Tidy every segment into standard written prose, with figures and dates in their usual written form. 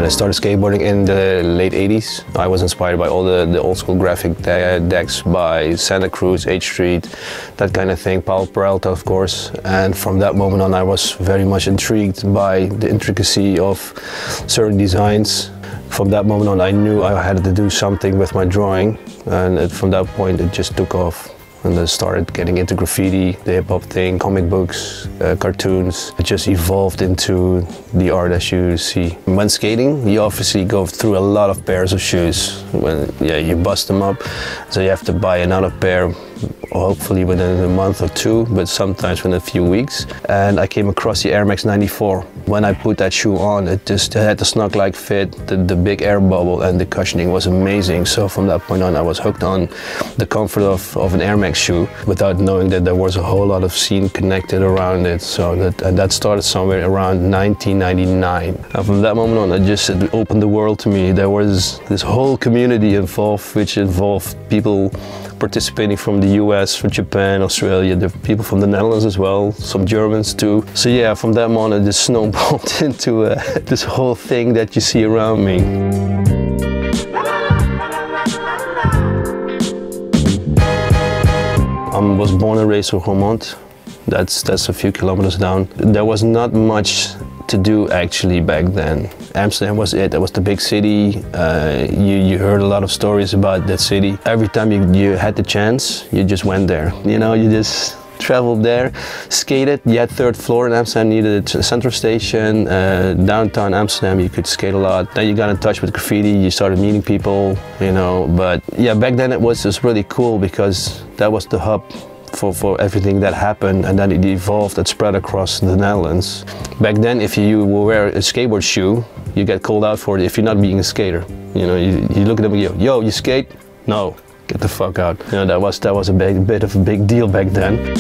I started skateboarding in the late 80s. I was inspired by all the old school graphic decks by Santa Cruz, H Street, that kind of thing, Paul Peralta of course. And from that moment on I was very much intrigued by the intricacy of certain designs. From that moment on I knew I had to do something with my drawing, and from that point it just took off. And I started getting into graffiti, the hip-hop thing, comic books, cartoons. It just evolved into the art as you see. When skating, you obviously go through a lot of pairs of shoes. You bust them up, so you have to buy another pair, hopefully within a month or two, but sometimes within a few weeks. And I came across the Air Max 94. When I put that shoe on, it had the snug-like fit, the big air bubble, and the cushioning was amazing. So from that point on, I was hooked on the comfort of an Air Max shoe, without knowing that there was a whole lot of scene connected around it. So that started somewhere around 1999. And from that moment on, it opened the world to me. There was this whole community involved, which involved people participating from the US, from Japan, Australia, the people from the Netherlands as well, some Germans too. So yeah, from that moment it just snowballed into this whole thing that you see around me. I was born and raised in Kromhouthal. That's a few kilometers down. There was not much to do actually back then. Amsterdam was it. That was the big city. You heard a lot of stories about that city. Every time you had the chance, you just went there. You know, you just traveled there, skated. You had third floor in Amsterdam, needed a central station. Downtown Amsterdam, you could skate a lot. Then you got in touch with graffiti, you started meeting people, you know. But yeah, back then it was just really cool because that was the hub for everything that happened, and then it evolved and spread across the Netherlands. Back then, if you wear a skateboard shoe, you get called out for it if you're not being a skater. You know, you look at them and you go, yo, you skate? No, get the fuck out. You know, that was a bit of a big deal back then.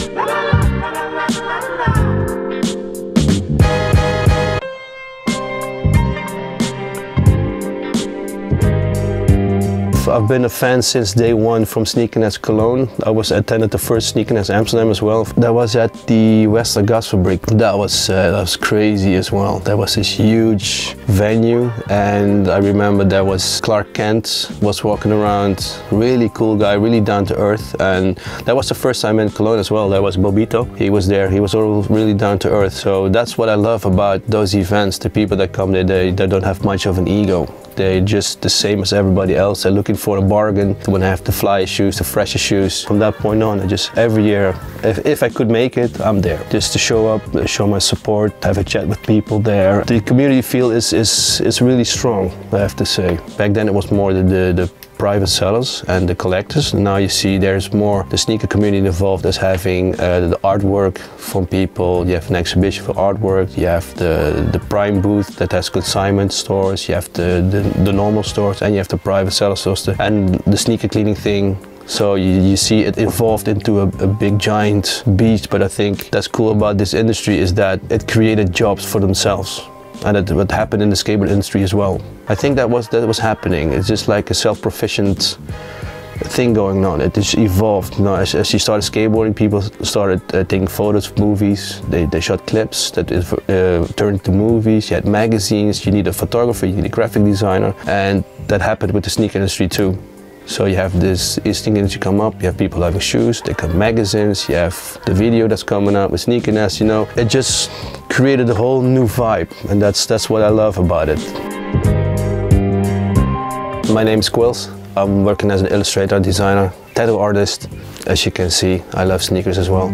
I've been a fan since day one from Sneakerness Cologne. I attended the first Sneakerness Amsterdam as well. That was at the Westergasfabriek. That was crazy as well. That was this huge venue, and I remember there was Clark Kent was walking around, really cool guy, really down to earth, and that was the first time in Cologne as well. There was Bobito. He was there. He was all really down to earth. So that's what I love about those events. The people that come there, they don't have much of an ego. They're just the same as everybody else. They're looking for a bargain when I have the flyest shoes, the freshest shoes. From that point on, I just every year, if I could make it, I'm there. Just to show up, show my support, have a chat with people there. The community feel is really strong, I have to say. Back then it was more the private sellers and the collectors. Now you see there's more the sneaker community involved as having the artwork from people. You have an exhibition for artwork, you have the prime booth that has consignment stores, you have the normal stores, and you have the private seller stores and the sneaker cleaning thing. So you see it evolved into a big giant beast, but I think that's cool about this industry is that it created jobs for themselves. And that what happened in the skateboard industry as well. I think that was happening. It's just like a self-proficient thing going on. It just evolved. You know, as you started skateboarding, people started taking photos of movies. They shot clips that turned into movies. You had magazines. You need a photographer. You need a graphic designer, and that happened with the sneaker industry too. So you have this sneaker industry come up, you have people having shoes, they come magazines, you have the video that's coming out with Sneakerness, you know. It just created a whole new vibe, and that's what I love about it. My name is Kwills. I'm working as an illustrator, designer, tattoo artist. As you can see, I love sneakers as well.